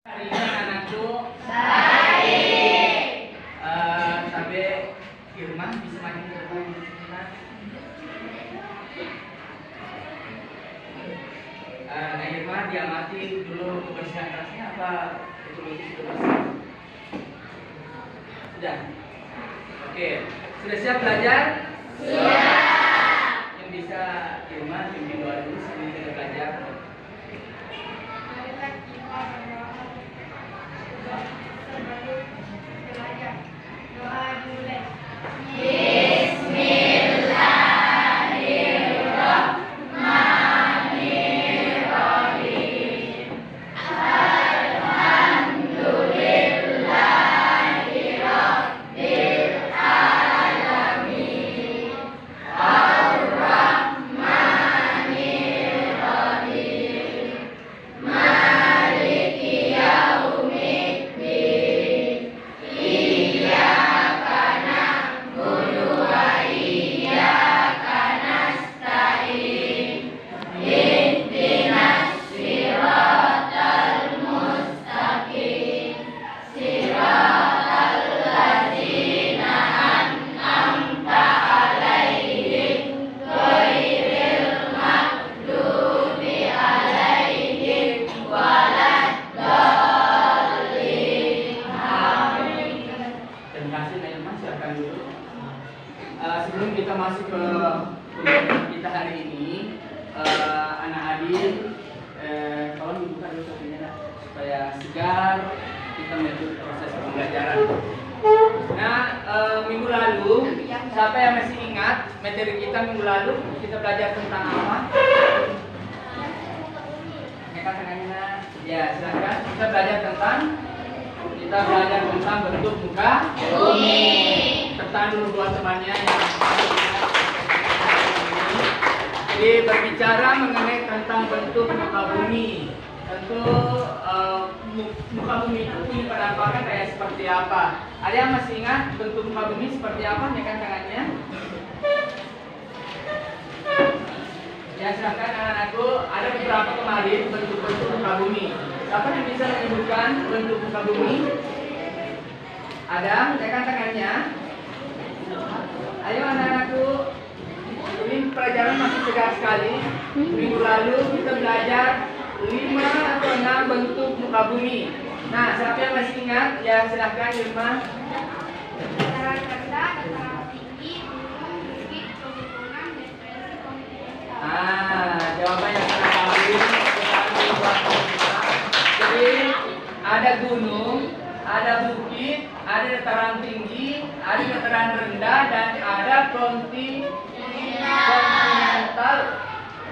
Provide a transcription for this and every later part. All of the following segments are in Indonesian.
Hari ini anak-anakku baik. Sampai Irma bisa makin ke depan kita. Nah Irma diamati dulu kebersihan tasnya apa ekologi sudah bersih? Sudah. Oke, sudah siap belajar? Siap. Yang bisa Irma pimpin doa dulu sebelum kita belajar. Marilah kita berdoa sebelum belajar. Doa dulu. Bismillahirrahmanirrahim. Alhamdulillahirabbil alamin. Ar-Rahmanirrahim. Maliki yaumiddin. Iyyaka na'budu wa iyyaka nasta'in. Ihdinas siratal mustaqim. Siratal ladzina an'amta 'alaihim ghairil maghdubi 'alaihim waladdallin. Amin. Terima kasih Naima, silakan dulu. Sebelum kita masuk ke pembahasan kita hari ini, anak adik, tolong dibuka dulu topinya lah, supaya segar kita melanjut proses pembelajaran. Nah, minggu lalu, siapa yang masih ingat materi kita minggu lalu? Kita belajar tentang apa? Angkat tangannya. Ya, silakan. Kita belajar tentang bentuk muka Bumi. Tekan dulu buat temannya yang jadi berbicara mengenai tentang bentuk muka bumi. Tentu muka bumi itu punya penampakan kayak seperti apa? Ada yang masih ingat bentuk muka bumi seperti apa? Naikkan tangannya. Ya silakan anak-anakku, ada beberapa kemarin bentuk-bentuk muka bumi. Siapa yang bisa menyebutkan bentuk muka bumi? Ada, naikkan tangannya. Ayo anak-anakku, ini pelajaran masih segar sekali. Minggu lalu kita belajar 5 atau 6 bentuk muka bumi. Nah, siapa yang masih ingat? Ya silahkan Irma. Dataran rendah, dataran tinggi, gunung, bukit, pegunungan, depresi, kontinental. Jawaban yang sangat bagus. Jadi ada gunung, ada bukit, ada dataran tinggi, ada dataran rendah, dan ada kontinental.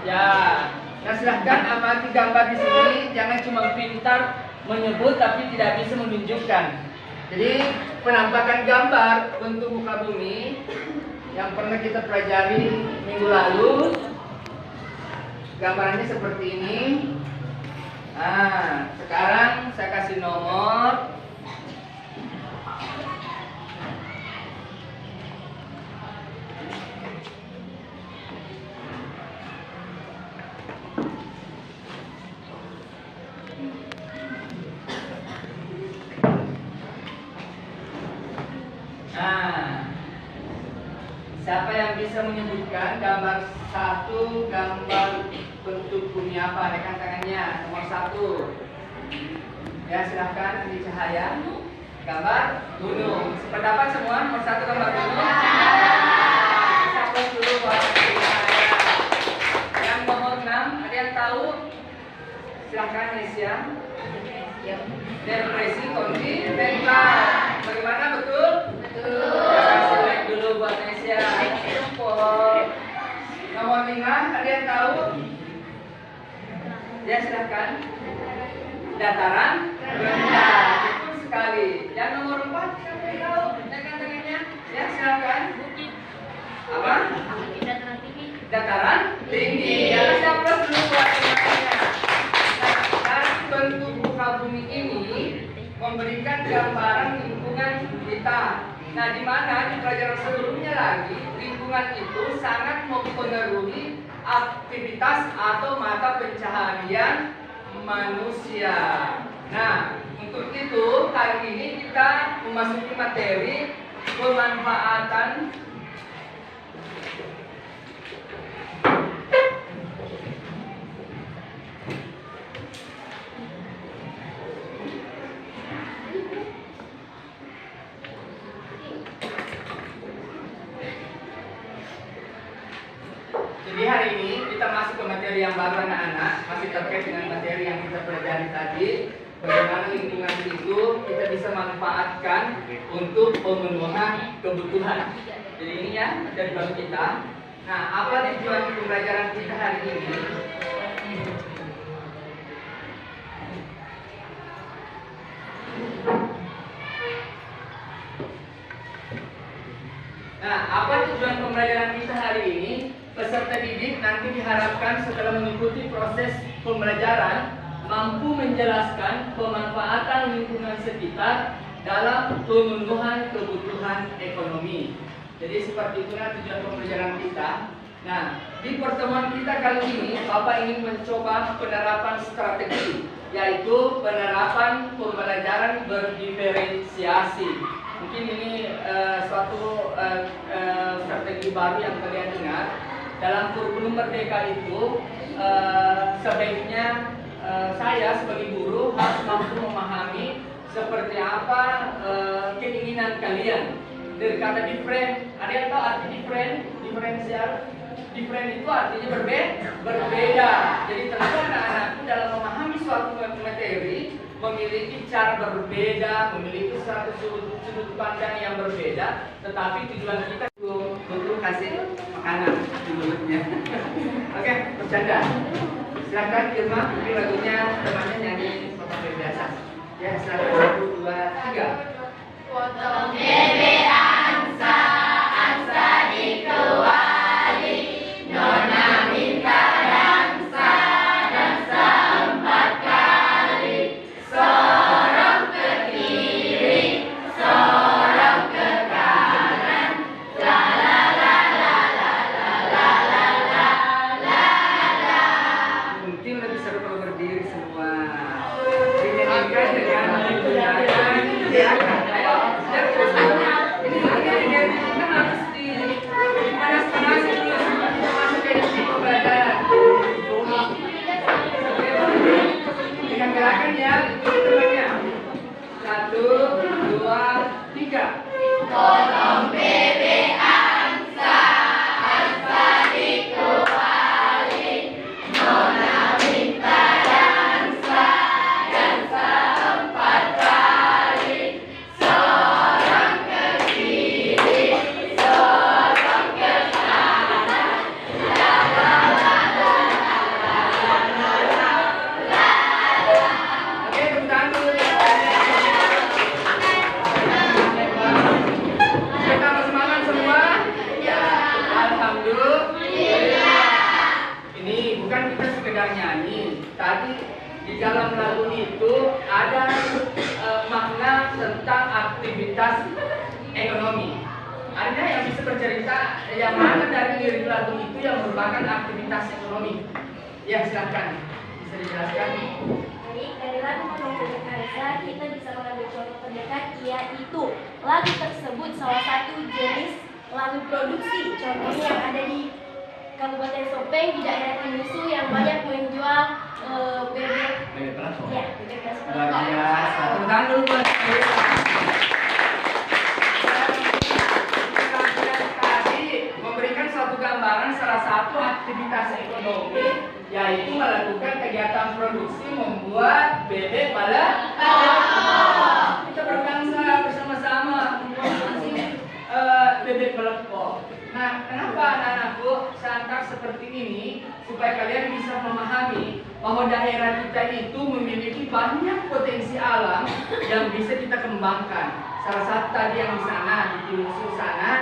Ya, nah silahkan amati gambar di sini. Jangan cuma pintar menyebut tapi tidak bisa menunjukkan. Jadi penampakan gambar bentuk muka bumi yang pernah kita pelajari minggu lalu, gambarannya seperti ini. Nah, sekarang saya kasih nomor. Nah, siapa yang bisa menyebutkan gambar 1, gambar bentuk bumi apa? Rekan tangannya, nomor 1. Ya silahkan di cahaya. Gambar gunung. Sependapat semua, nomor 1 gambar gunung. Satu dulu buat cahaya. Yang nomor 6, ada yang tahu? Silahkan Nesia. Depresi kontinental. Bagaimana betul? Ya, kasih like dulu buat Nesia. Support. Nomor 5, ada yang tahu? Ya silahkan. Dataran rendah. Betul sekali. Yang nomor 4, siapa yang tahu? Tekan tangannya. Ya silahkan. Apa? Dataran tinggi. Dataran tinggi. Ya kasih aplaus dulu buat temannya. Nah, dari bentuk muka bumi ini memberikan gambaran lingkungan kita. Nah, di mana di pelajaran sebelumnya lagi, lingkungan itu sangat mempengaruhi aktivitas atau mata pencaharian manusia. Nah, untuk itu hari ini kita memasuki materi pemanfaatan Jadi hari ini kita masuk ke materi yang baru anak-anak, masih terkait dengan materi yang kita pelajari tadi. Bagaimana lingkungan itu kita bisa manfaatkan untuk pemenuhan kebutuhan. Jadi ini ya materi baru kita. Nah, apa tujuan pembelajaran kita hari ini? Nah, apa tujuan pembelajaran kita hari ini? Peserta didik nanti diharapkan setelah mengikuti proses pembelajaran mampu menjelaskan pemanfaatan lingkungan sekitar dalam pemenuhan kebutuhan ekonomi. Jadi seperti itulah tujuan pembelajaran kita. Nah, di pertemuan kita kali ini Bapak ingin mencoba penerapan strategi, yaitu penerapan pembelajaran berdiferensiasi. Mungkin ini suatu strategi baru yang kalian dengar. Dalam kurikulum Merdeka itu sebaiknya saya sebagai guru harus mampu memahami seperti apa keinginan kalian. Dari kata different, ada yang tahu arti different? Diferensial. Different itu artinya berbeda. Jadi tentu anak-anakku dalam memahami suatu materi memiliki cara berbeda, memiliki satu sudut pandang yang berbeda. Tetapi tujuan kita untuk kasih makanan di mulutnya. Oke, bercanda. Silakan Irma, ini lagunya temannya nyanyi seperti biasa. Ya, silakan 1, 2, 3. Potong bebek angsa, angsa dikeluari, nona minta dansa, dansa 4 kali, sorong ke kiri, sorong ke kanan, la la la la la la la la la la la. Mungkin lebih seru kalau berdiri semua. Dinyanyikan dengan menggunakan gerakan. Ayo, ini kita harus dipanas-panasin dulu sebelum kita masuk ke isi pembelajaran. Dengan gerakan ya, ikuti temannya. 1, 2, 3. Potong bebek angsa, angsa dikeluari, nona minta dansa, dansa 4 kali, sorong ke kiri, sorong ke kanan, la la la la la la la la la. Oke, tepuk tangan dulu. Kita harus semangat semua. Alhamdulillah. Ini bukan kita sekedar nyanyi. Tadi di dalam lagu itu ada makna tentang aktivitas ekonomi. Ada yang bisa bercerita yang mana dari lirik lagu itu yang merupakan aktivitas ekonomi? Ya, silakan. Bisa dijelaskan? Baik, dari lagu Potong Bebek Angsa kita bisa mengambil contoh terdekat, yaitu lagu tersebut salah satu jenis lagu produksi. Contohnya yang ada di Kabupaten Sopeng di daerah Tinusu yang banyak menjual bebek. Bebek pelato. Ya, bebek pelato. Luar biasa. Tepuk tangan dulu buat tadi memberikan suatu gambaran salah satu aktivitas ekonomi, yaitu melakukan kegiatan produksi membuat bebek pelato. Kita berbangsa bersama-sama membuat bebek pelato. Nah, kenapa anak-anakku sangat seperti ini? Supaya kalian bisa memahami bahwa daerah kita itu memiliki banyak potensi alam yang bisa kita kembangkan. Salah satu tadi yang di sana, di Tinusu sana,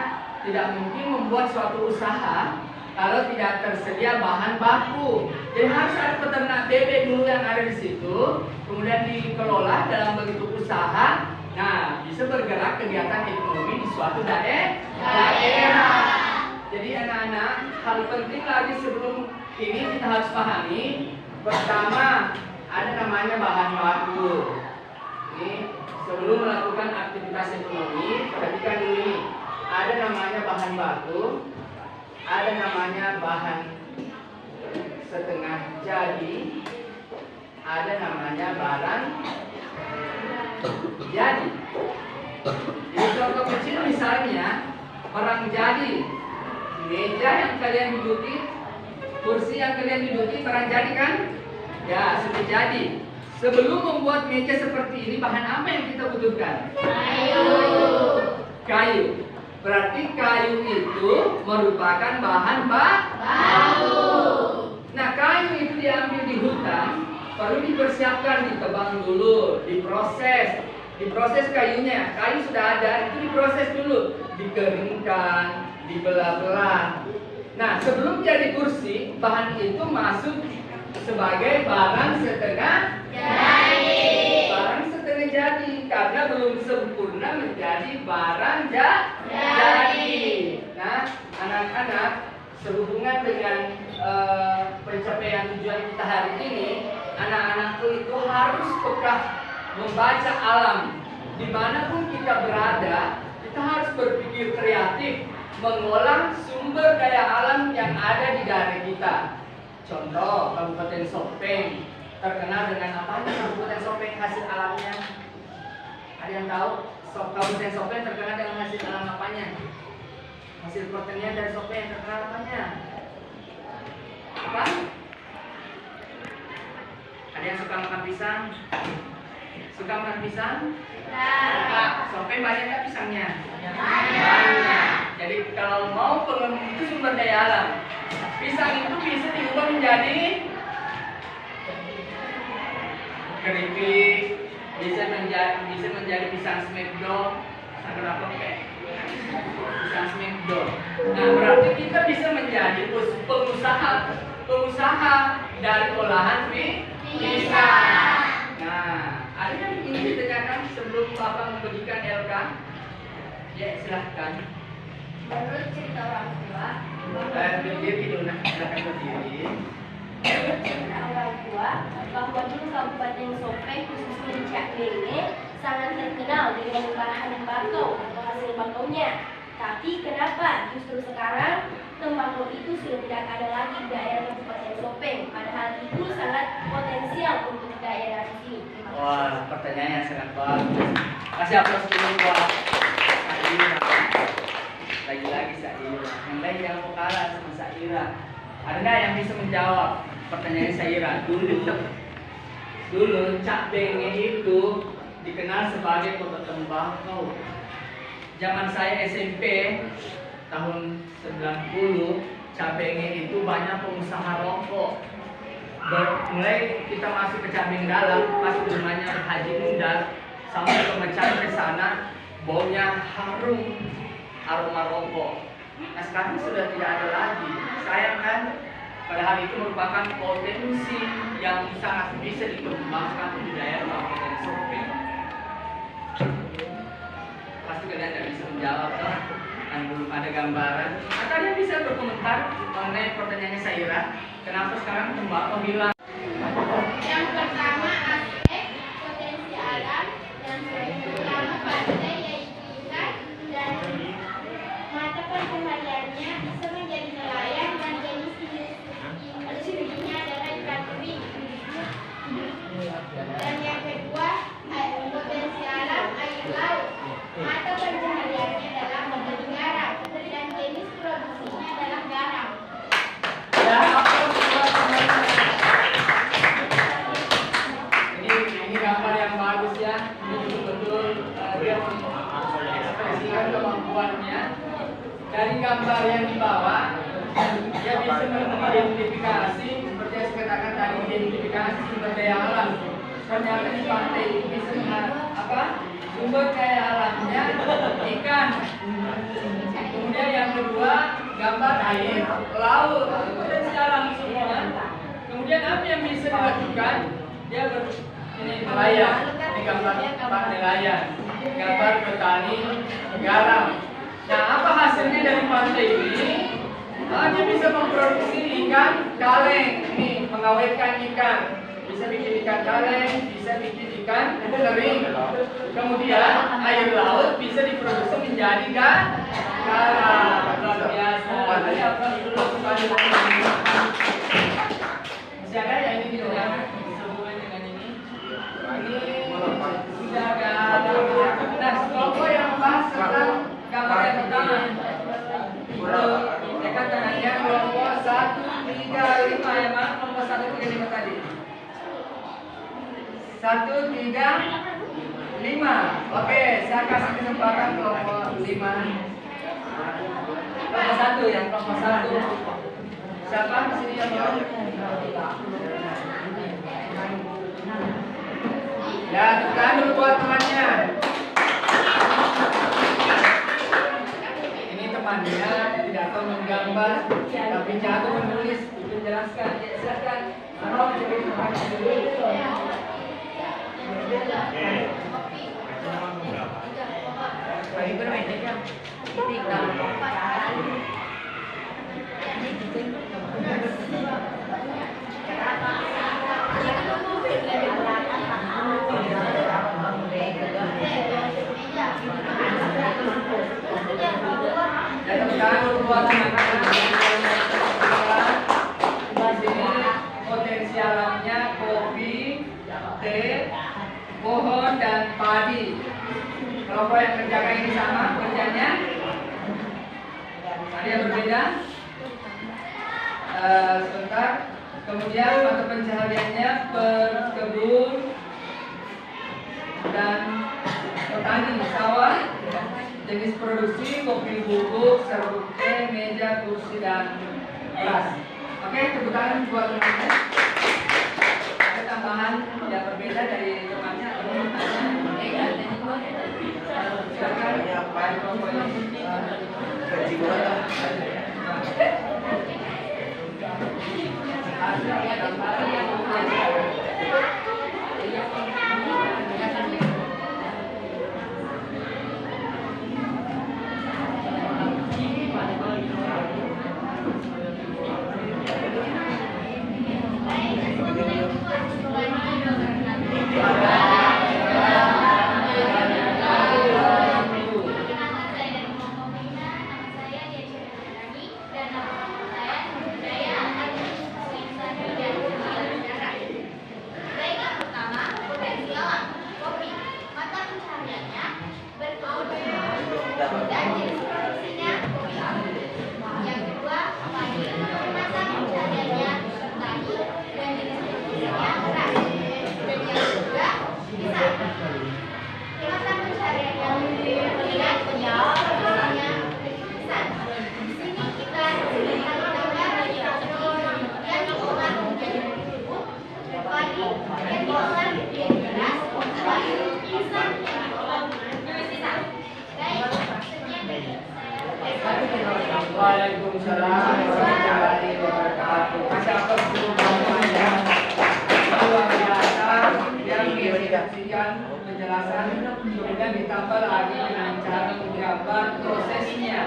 tidak mungkin membuat suatu usaha kalau tidak tersedia bahan baku. Jadi harus ada peternak bebek dulu yang ada di situ, kemudian dikelola dalam bentuk usaha. Nah, bisa bergerak kegiatan ekonomi di suatu daerah. Jadi anak-anak, hal penting lagi sebelum ini kita harus pahami. Pertama, ada namanya bahan baku. Ini sebelum melakukan aktivitas ekonomi, perhatikan dulu ini. Ada namanya bahan baku, ada namanya bahan setengah jadi, ada namanya barang jadi. Di contoh kecil misalnya barang jadi, meja yang kalian duduki, kursi yang kalian duduki barang jadi kan? Ya, sudah jadi. Sebelum membuat meja seperti ini, bahan apa yang kita butuhkan? Kayu. Berarti kayu itu merupakan bahan baku. Nah, kayu itu diambil di hutan, baru dipersiapkan, ditebang dulu, diproses kayunya. Kayu sudah ada, itu diproses dulu, dikeringkan, dibelah-belah. Nah, sebelum jadi kursi, bahan itu masuk sebagai barang setengah jadi, karena belum sempurna menjadi barang jadi. Nah, anak-anak, sehubungan dengan pencapaian tujuan kita hari ini, anak-anakku itu harus peka membaca alam. Dimanapun kita berada, kita harus berpikir kreatif, mengolah sumber daya alam yang ada di daerah kita. Contoh, Kabupaten Sopeng terkenal dengan apa? Kabupaten Sopeng hasil alamnya. Ada yang tahu? Kabupaten Sopeng terkenal dengan hasil alam apanya? Hasil pertanian dari Sopeng terkenal apanya? Apa? Ada yang suka makan pisang? Suka makan pisang? Sopeng banyak nggak pisangnya? Banyak. Jadi kalau mau pengembangan itu sumber daya alam. Pisang itu bisa diubah menjadi keripik, bisa menjadi pisang smackdown. Kenapa kayak pisang smackdown? Nah, berarti kita bisa menjadi pengusaha dari olahan pisang. Nah, ada yang ingin ditanyakan sebelum Bapak memberikan LK? Ya, silahkan. Menurut cerita orang tua, Berdiri dulu, silakan berdiri. menurut cerita orang tua, bahwa dulu Kabupaten Sopeng khususnya Cak Benge sangat terkenal dengan bahan tembakau atau hasil tembakaunya. Tapi kenapa justru sekarang tembakau itu sudah tidak ada lagi di daerah Kabupaten Sopeng? Padahal itu sangat potensial untuk daerah ini. Wah, pertanyaan yang sangat bagus. Kasih aplaus dulu buat Saira. Lagi-lagi Saira. Yang lain jangan mau kalah sama Saira. Ada nggak yang bisa menjawab pertanyaan Saira? Dulu Cak Benge itu dikenal sebagai kota tembakau. Zaman saya SMP tahun 90, Cak Benge itu banyak pengusaha rokok. Mulai kita masuk ke cabang dalam, masuk rumahnya Haji Mundar, sampai pemecahan ke sana, baunya harum, aroma rokok. Nah, sekarang sudah tidak ada lagi. Sayang kan? Padahal itu merupakan potensi yang sangat bisa dikembangkan di daerah Kabupaten Sopeng. Pasti kalian tidak bisa menjawab, kan? Kan belum ada gambaran. Atau kalian bisa berkomentar mengenai pertanyaannya Saira. Kenapa sekarang tembakau hilang? Yang pertama aspek potensi alam, yang pertama pantai yaitu ikan dan mata pencahariannya bisa menjadi nelayan dan jenis-jenis industri-nya adalah ikan teri. Dan yang kedua potensi alam air laut, mata pencahariannya adalah menjadi garam dan jenis produksinya adalah garam. Ya, ini gambar yang bagus ya. Ini betul-betul dia mengekspresikan kemampuannya. Dari gambar yang dibawa, dia bisa mengidentifikasi seperti yang saya katakan tadi, identifikasi sumber daya alam. Ternyata di pantai itu bisa sumber daya alamnya ikan. Kemudian yang kedua, gambar air laut, potensi alam semua. Kemudian apa yang bisa dilakukan? Dia nelayan, ini gambar nelayan, gambar petani garam. Nah, apa hasilnya dari pantai ini? Dia bisa memproduksi ikan kaleng, ini mengawetkan ikan. bisa bikin ikan kaleng, bisa bikin ikan kering. Kemudian air laut bisa diproduksi menjadi garam. Luar biasa. Tadi apa itu lakukan? Masih ada yang ini tidak sehubungan dengan ini? Ini sudah garam. Nah, kelompok yang membahas tentang gambar yang pertama. Tekan tangannya kelompok 1, 3, 5. Yang mana kelompok 1, 3, 5 tadi? 1, 3, 5. Oke, saya kasih kesempatan kelompok 5. Kelompok 1 yang kelompok 1. Siapa di sini yang mau? Ya, tekan dulu buat temannya. Ini temannya tidak tahu menggambar, tapi jago menulis. Itu jelaskan. Ya, silakan. Potensi alamnya kopi, teh, pohon dan padi. Kelompok yang kerjakan ini sama kerjanya? Ada yang berbeda? Sebentar. Kemudian mata pencahariannya berkebun dan petani sawah. Jenis produksi kopi bubuk, serbuk teh, meja, kursi dan gelas. Oke, tepuk tangan buat temannya. Ada tambahan yang berbeda dari temannya atau temannya? Silakan. Waalaikumsalam warahmatullahi wabarakatuh. Masih apa semuanya? Luar biasa yang disaksikan penjelasan, kemudian ditambah lagi dengan cara menggambar prosesnya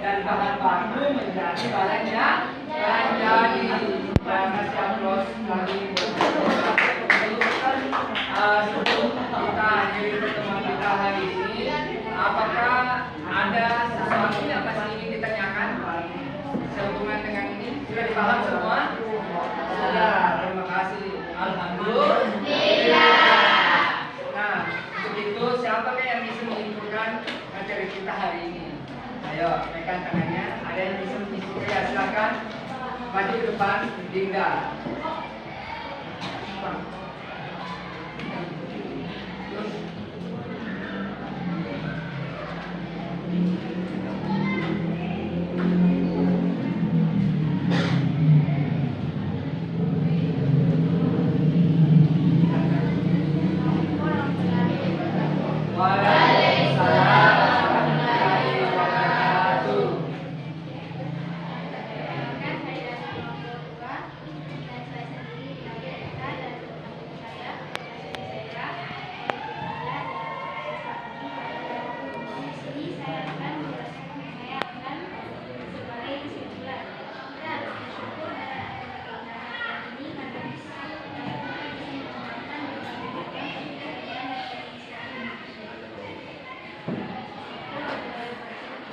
dan bahan baku menjadi barangnya dan jadi masih upload lagi. Sebelum kita akhiri pertemuan kita hari ini, apakah ada sesuatu yang masih ingin ditanyakan sehubungan dengan ini? Sudah dipaham semua? Sudah, terima kasih. Alhamdulillah. Nah, untuk itu siapakah yang bisa menyimpulkan materi kita hari ini? Ayo, naikkan tangannya. Ada yang bisa menyimpulkan? Ya, silakan maju ke depan, Dinda.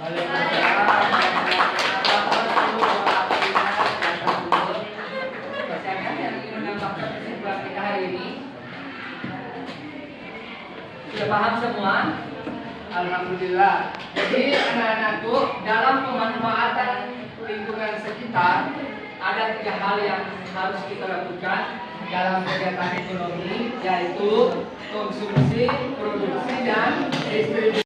Silakan yang ingin menambahkan kesimpulan kita hari ini. Sudah paham semua? Alhamdulillah. Jadi anak-anakku, dalam pemanfaatan lingkungan sekitar ada 3 hal yang harus kita lakukan dalam kegiatan ekonomi, yaitu konsumsi, produksi, dan distribusi.